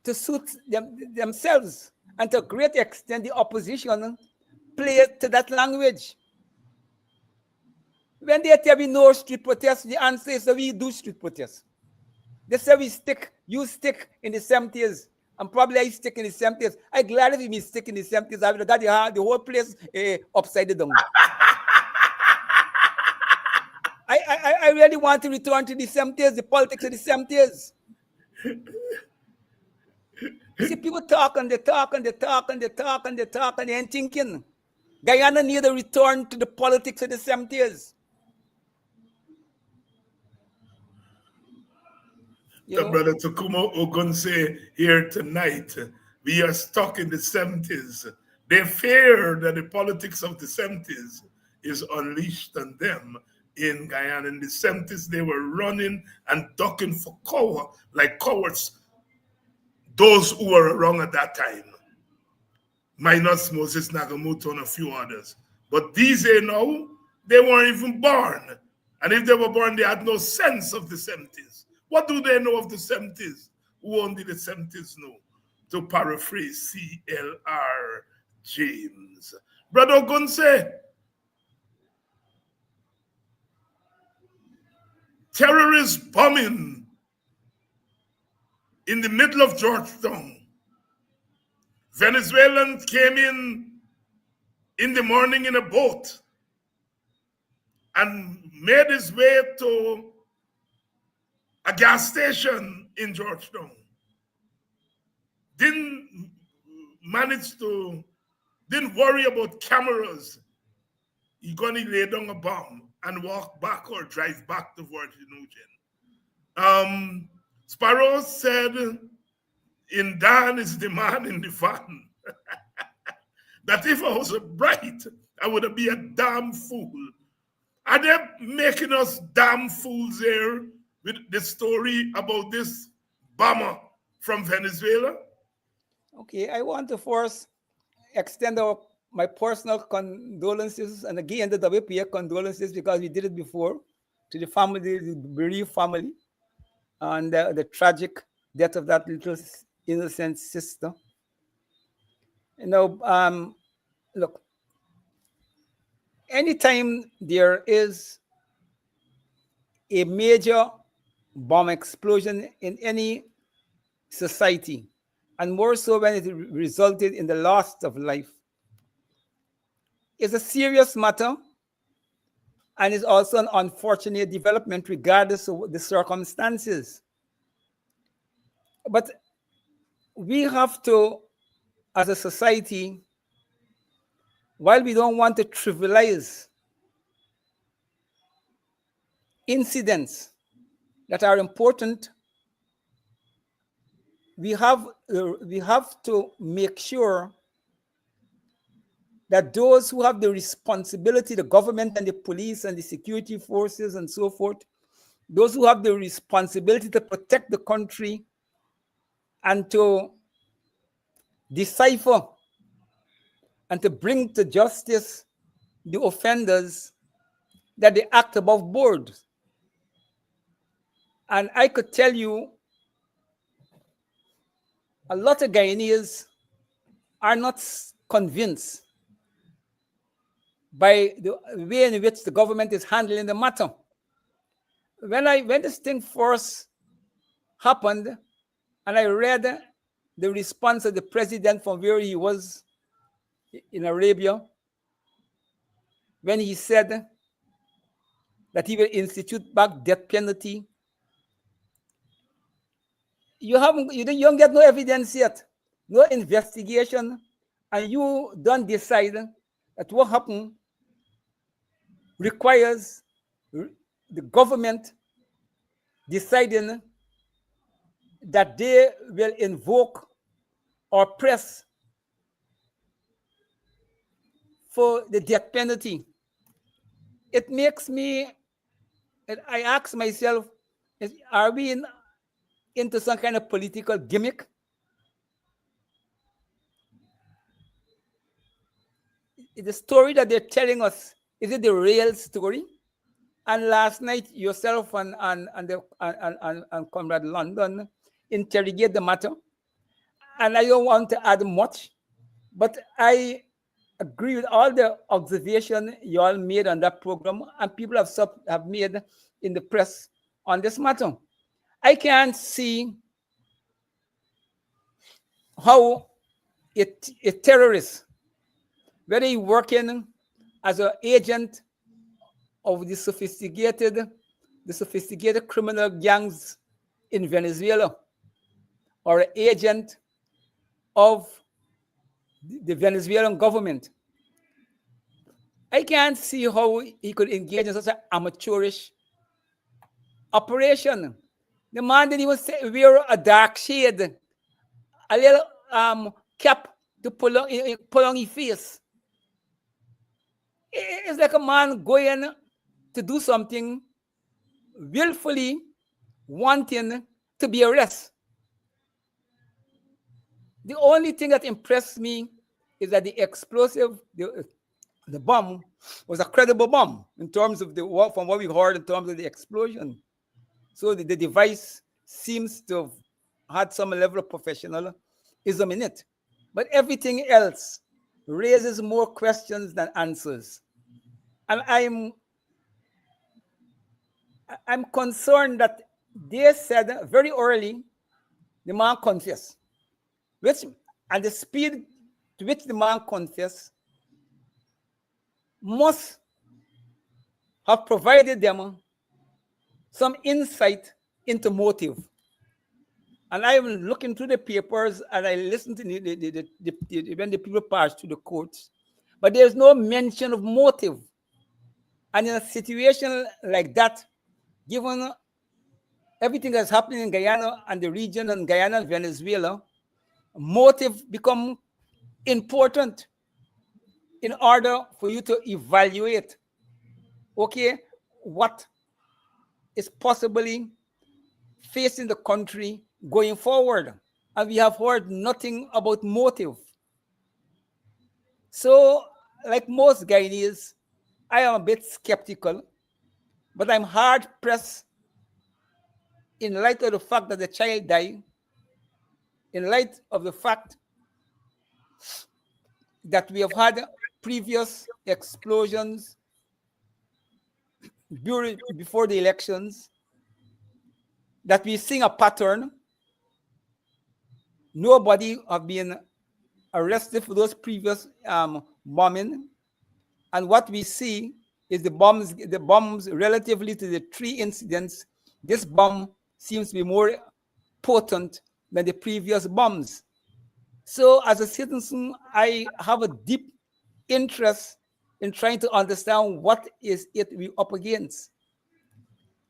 to suit themselves, and to a great extent the opposition play to that language. When they tell me no street protests, the answer is that we do street protests. They say you stick in the 70s, and probably I stick in the 70s. I'm glad if me stick in the 70s, I would have got the whole place upside down. I really want to return to the 70s, the politics of the 70s. See, people talk and they talk and they talk and they talk and they talk, and they ain't thinking. Guyana need a return to the politics of the 70s. Brother Tacuma Ogunseye here tonight. We are stuck in the 70s. They fear that the politics of the 70s is unleashed on them in Guyana. In the 70s, they were running and ducking for cover like cowards. Those who were around at that time, minus Moses Nagamoto and a few others. But these now, they weren't even born. And if they were born, they had no sense of the 70s. What do they know of the 70s? Who only the 70s know? To paraphrase C.L.R. James. Brother Ogunseye, terrorist bombing in the middle of Georgetown. Venezuelans came in the morning in a boat and made his way to a gas station in Georgetown. Didn't worry about cameras. He gonna lay down a bomb and walk back or drive back to Virgin Eugene. Sparrow said, in Dan is the man in the van. That if I was bright, I would be a damn fool. Are they making us damn fools here with the story about this bomber from Venezuela? Okay, I want to first extend my personal condolences, and again the WPA condolences, because we did it before, to the family, the bereaved family, and the tragic death of that little innocent sister. Look, anytime there is a major bomb explosion in any society, and more so when it resulted in the loss of life, it's a serious matter, and it's also an unfortunate development regardless of the circumstances. But we have to, as a society, while we don't want to trivialize incidents that are important, we have to make sure that those who have the responsibility, the government and the police and the security forces and so forth, those who have the responsibility to protect the country and to decipher and to bring to justice the offenders, that they act above board. And I could tell you a lot of Guyanese are not convinced by the way in which the government is handling the matter. When this thing first happened, and I read the response of the president from where he was in Arabia, when he said that he will institute back death penalty, you don't get no evidence yet, no investigation, and you don't decide that what happened requires the government deciding that they will invoke or press for the death penalty. It makes me, I ask myself, are we into some kind of political gimmick? The story that they're telling us, is it the real story? And last night, yourself and Comrade London interrogate the matter. And I don't want to add much, but I agree with all the observation you all made on that program, and people have made in the press on this matter. I can't see how a terrorist, whether he's working as an agent of the sophisticated criminal gangs in Venezuela, or an agent of the Venezuelan government, I can't see how he could engage in such an amateurish operation. The man didn't even wear a dark shade, a little cap to pull on his face. It's like a man going to do something willfully wanting to be arrested. The only thing that impressed me is that the explosive, the bomb, was a credible bomb in terms of from what we heard in terms of the explosion. So the device seems to have had some level of professionalism in it. But everything else raises more questions than answers. And I'm concerned that they said very early the man confessed, and the speed to which the man confessed must have provided them some insight into motive. And I was looking through the papers and I listened to when the people passed through the courts, but there's no mention of motive. And in a situation like that, given everything that's happening in Guyana and the region and Guyana and Venezuela, motive become important in order for you to evaluate, okay, what is possibly facing the country going forward. And we have heard nothing about motive. So, like most Guyanese, I am a bit skeptical, but I'm hard pressed in light of the fact that the child died, in light of the fact that we have had previous explosions before the elections, that we see a pattern. Nobody have been arrested for those previous bombing. And what we see is the bombs relatively to the 3 incidents, this bomb seems to be more potent than the previous bombs. So as a citizen, I have a deep interest in trying to understand what is it we up against.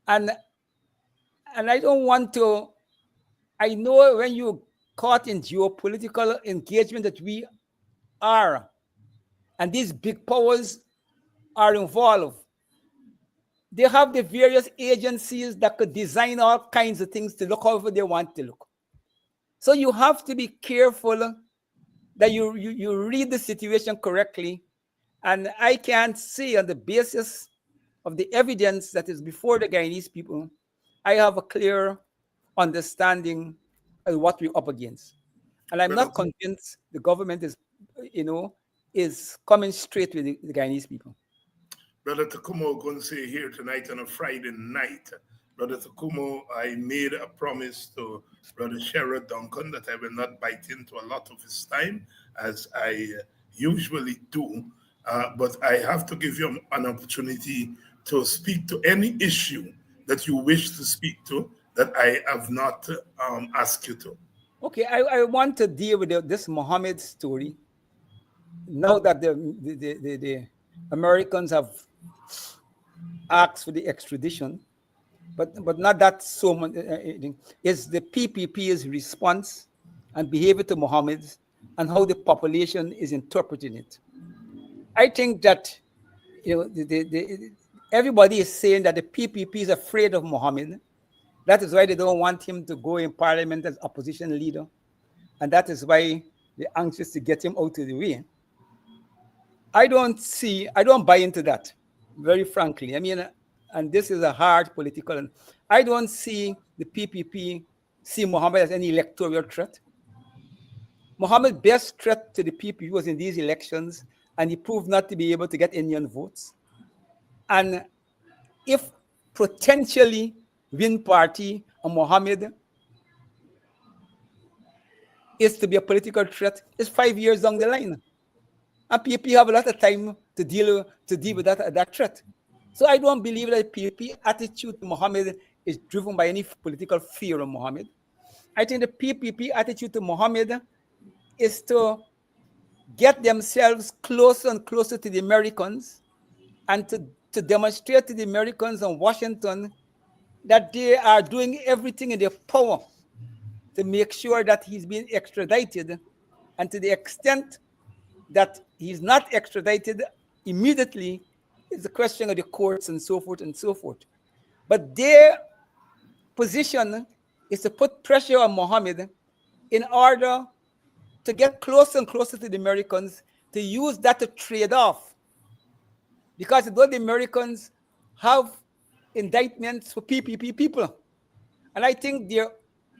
And I don't want to, I know when you're caught in geopolitical engagement that we are, and these big powers are involved, they have the various agencies that could design all kinds of things to look however they want to look. So you have to be careful that you read the situation correctly. And I can't say on the basis of the evidence that is before the Guyanese people, I have a clear understanding of what we're up against. And I'm Brother, not convinced the government is coming straight with the Guyanese people. Brother Tacuma Ogunseye here tonight on a Friday night. Brother Tacuma, I made a promise to Brother Sherrod Duncan that I will not bite into a lot of his time, as I usually do. But I have to give you an opportunity to speak to any issue that you wish to speak to that I have not asked you to. Okay, I want to deal with this Mohammed story. Now that the Americans have asked for the extradition, but not that so much, is the PPP's response and behavior to Mohammed and how the population is interpreting it. I think that everybody is saying that the PPP is afraid of Mohammed. That is why they don't want him to go in parliament as opposition leader. And that is why they're anxious to get him out of the way. I don't buy into that, very frankly. I mean, and this is a hard political, and I don't see the PPP see Mohammed as any electoral threat. Mohammed's best threat to the PPP was in these elections, and he proved not to be able to get Indian votes. And if potentially Win Party and Mohammed is to be a political threat, it's 5 years down the line. And PPP have a lot of time to deal with that threat. So I don't believe that PPP attitude to Mohammed is driven by any political fear of Mohammed. I think the PPP attitude to Mohammed is to get themselves closer and closer to the Americans and to demonstrate to the Americans and Washington that they are doing everything in their power to make sure that he's being extradited. And to the extent that he's not extradited immediately, it's a question of the courts and so forth and so forth. But their position is to put pressure on Mohammed in order to get closer and closer to the Americans, to use that to trade off. Because though the Americans have indictments for PPP people, and I think they're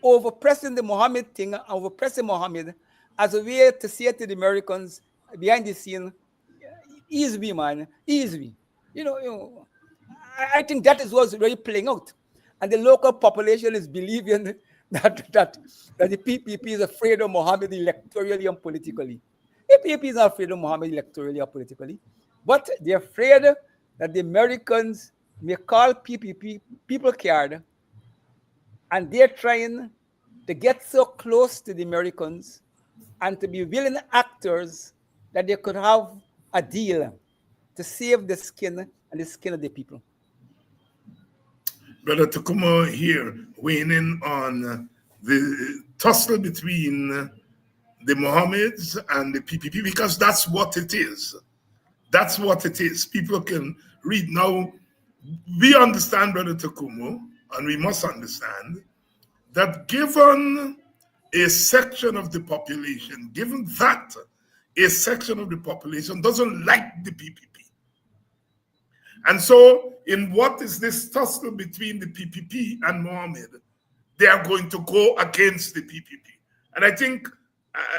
overpressing the Mohammed thing, overpressing Mohammed as a way to say to the Americans behind the scene, easy, man, easy. I think that is what's really playing out. And the local population is believing that the PPP is afraid of Mohammed electorally and politically. The PPP is not afraid of Mohammed electorally or politically, but they're afraid that the Americans may call PPP people card, and they're trying to get so close to the Americans and to be willing actors that they could have a deal to save the skin and the skin of the people. Brother Tacuma here weighing in on the tussle between the Mohammeds and the PPP, because that's what it is. That's what it is. People can read. Now, we understand, Brother Tacuma, and we must understand that given a section of the population, given that a section of the population doesn't like the PPP. And so, in what is this tussle between the PPP and Mohammed, they are going to go against the PPP. And I think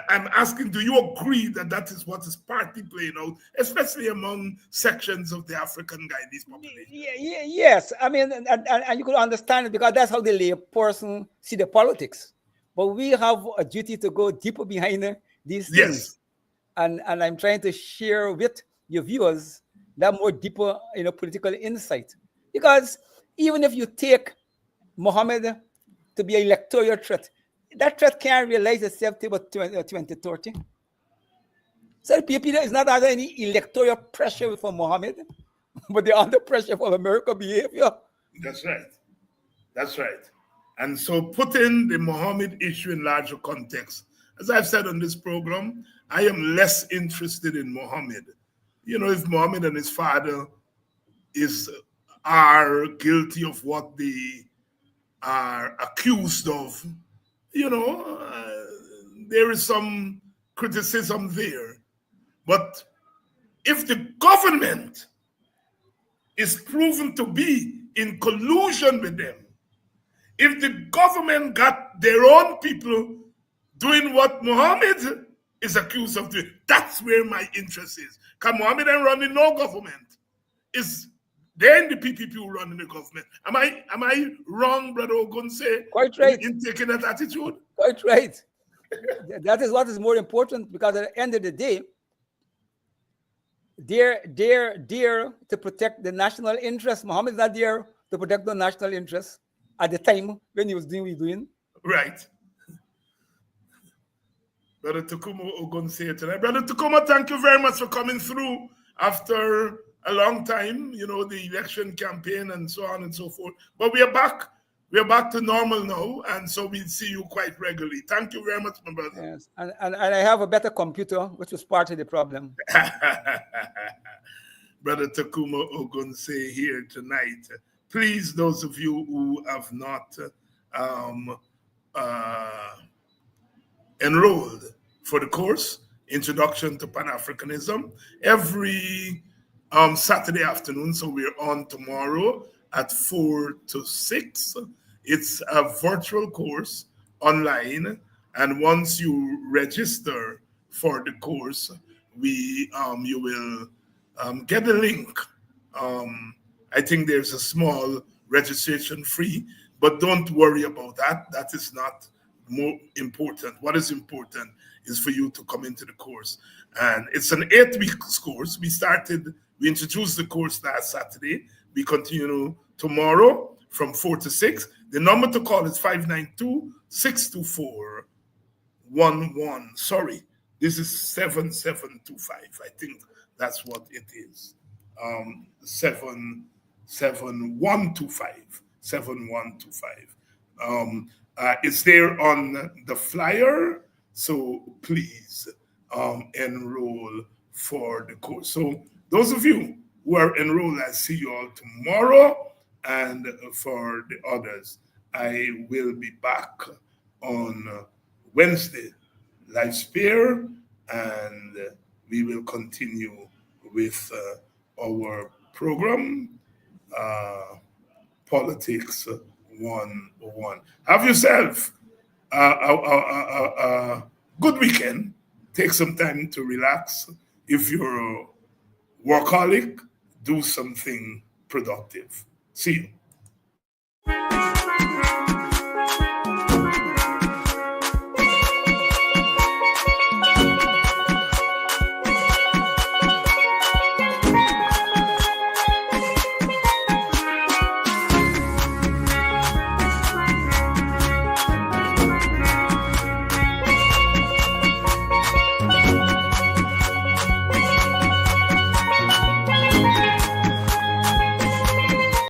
I'm asking, do you agree that that is what is partly playing out, especially among sections of the African Guyanese population? Yes. I mean, and you could understand it because that's how the lay person see the politics. But we have a duty to go deeper behind these things. Yes. And I'm trying to share with your viewers that more deeper, political insight. Because even if you take Mohammed to be an electoral threat, that threat can't realize itself till about 2030. So people is not under any electoral pressure from Mohammed, but they're under pressure for American behavior. That's right. That's right. And so putting the Mohammed issue in larger context, as I've said on this program, I am less interested in Mohammed. If Mohammed and his father are guilty of what they are accused of, there is some criticism there. But if the government is proven to be in collusion with them, if the government got their own people doing what Muhammad is accused of doing. That's where my interest is. Because Muhammad ain't running no government. It's then the PPP who running the government. Am I wrong, Brother Ogunseye? Quite right. In taking that attitude? Quite right. That is what is more important, because at the end of the day, they're there to protect the national interest. Muhammad is not there to protect the national interest at the time when he was doing what he was doing. Right. Brother Tacuma Ogunseye tonight. Brother Tacuma, thank you very much for coming through after a long time, the election campaign and so on and so forth. But we are back. We are back to normal now, and so we'll see you quite regularly. Thank you very much, my brother. Yes, and I have a better computer, which was part of the problem. Brother Tacuma Ogunseye here tonight. Please, those of you who have not enrolled for the course, Introduction to Pan-Africanism, every Saturday afternoon, so we're on tomorrow at 4 to 6. It's a virtual course online, and once you register for the course, you will get a link. I think there's a small registration fee, but don't worry about that. That is not more important. What is important is for you to come into the course. And it's an 8-week course. We introduced the course last Saturday. We continue tomorrow from 4 to 6. The number to call is 592-624-11. Sorry, this is 7725. I think that's what it is. 7125. 7125. It's there on the flyer, so please enroll for the course. So those of you who are enrolled, I see you all tomorrow, and for the others, I will be back on Wednesday, live spare, and we will continue with our program, Politics 101. Have yourself a good weekend. Take some time to relax. If you're a workaholic, do something productive. See you.